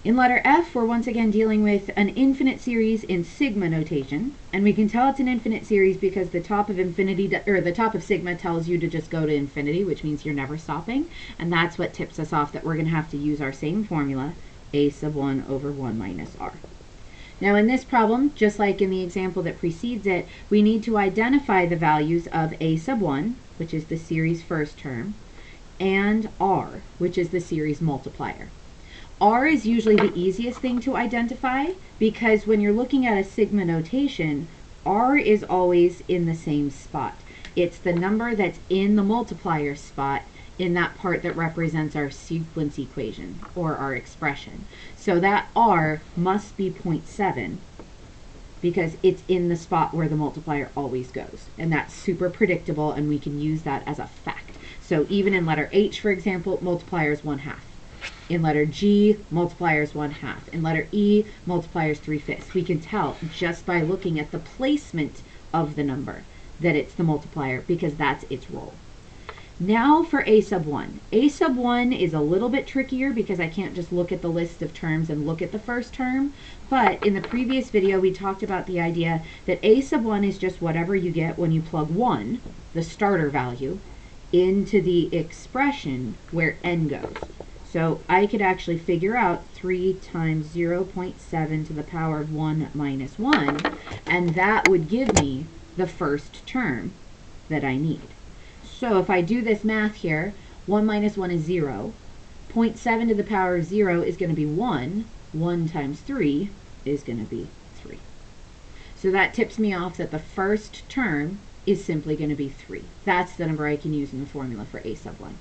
In letter F, we're once again dealing with an infinite series in sigma notation, and we can tell it's an infinite series because the top of the top of sigma tells you to just go to infinity, which means you're never stopping, and that's what tips us off that we're going to have to use our same formula, a sub 1 over 1 minus r. Now in this problem, just like in the example that precedes it, we need to identify the values of a sub 1, which is the series first term, and r, which is the series multiplier. R is usually the easiest thing to identify because when you're looking at a sigma notation, R is always in the same spot. It's the number that's in the multiplier spot in that part that represents our sequence equation or our expression. So that R must be 0.7 because it's in the spot where the multiplier always goes. And that's super predictable and we can use that as a fact. So even in letter H, for example, multiplier is 1/2. In letter G, multiplier is 1/2. In letter E, multiplier is 3/5. We can tell just by looking at the placement of the number that it's the multiplier because that's its role. Now for a sub 1. A sub 1 is a little bit trickier because I can't just look at the list of terms and look at the first term. But in the previous video, we talked about the idea that a sub 1 is just whatever you get when you plug 1, the starter value, into the expression where n goes. So I could actually figure out 3 times 0.7 to the power of 1 minus 1, and that would give me the first term that I need. So if I do this math here, 1 minus 1 is 0. 0.7 to the power of 0 is going to be 1. 1 times 3 is going to be 3. So that tips me off that the first term is simply going to be 3. That's the number I can use in the formula for a sub 1.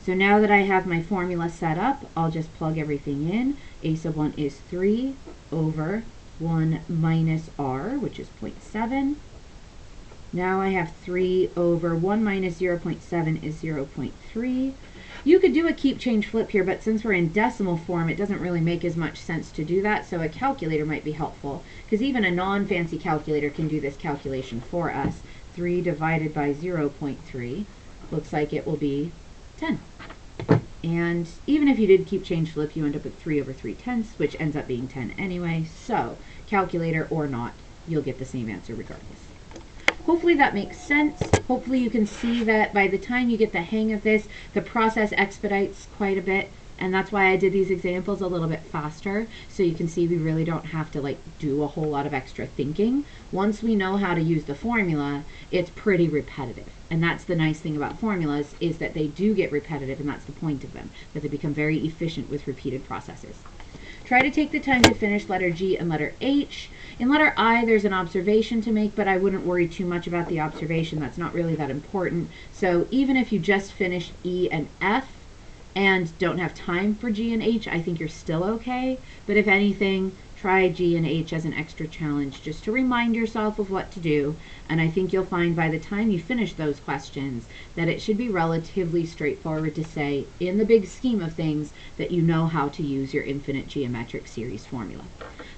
So now that I have my formula set up, I'll just plug everything in. A sub 1 is 3 over 1 minus r, which is 0.7. Now I have 3 over 1 minus 0.7 is 0.3. You could do a keep change flip here, but since we're in decimal form, it doesn't really make as much sense to do that, so a calculator might be helpful, because even a non-fancy calculator can do this calculation for us. 3 divided by 0.3 looks like it will be 10. And even if you did keep change flip, you end up with 3 over 3/10, which ends up being 10 anyway. So calculator or not, you'll get the same answer regardless. Hopefully that makes sense. Hopefully you can see that by the time you get the hang of this, the process expedites quite a bit. And that's why I did these examples a little bit faster, so you can see we really don't have to do a whole lot of extra thinking. Once we know how to use the formula, it's pretty repetitive. And that's the nice thing about formulas, is that they do get repetitive, and that's the point of them, that they become very efficient with repeated processes. Try to take the time to finish letter G and letter H. In letter I, there's an observation to make, but I wouldn't worry too much about the observation. That's not really that important. So even if you just finish E and F, and don't have time for G and H, I think you're still okay. But if anything, try G and H as an extra challenge just to remind yourself of what to do. And I think you'll find by the time you finish those questions that it should be relatively straightforward to say, in the big scheme of things, that you know how to use your infinite geometric series formula.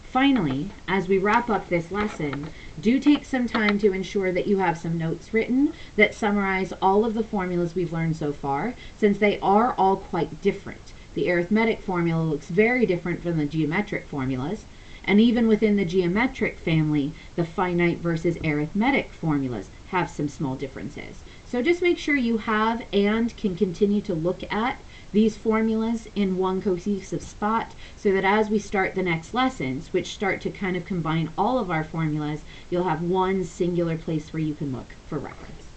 Finally, as we wrap up this lesson, do take some time to ensure that you have some notes written that summarize all of the formulas we've learned so far, since they are all quite different. The arithmetic formula looks very different from the geometric formulas, and even within the geometric family, the finite versus arithmetic formulas have some small differences. So just make sure you have and can continue to look at these formulas in one cohesive spot, so that as we start the next lessons, which start to kind of combine all of our formulas, you'll have one singular place where you can look for reference.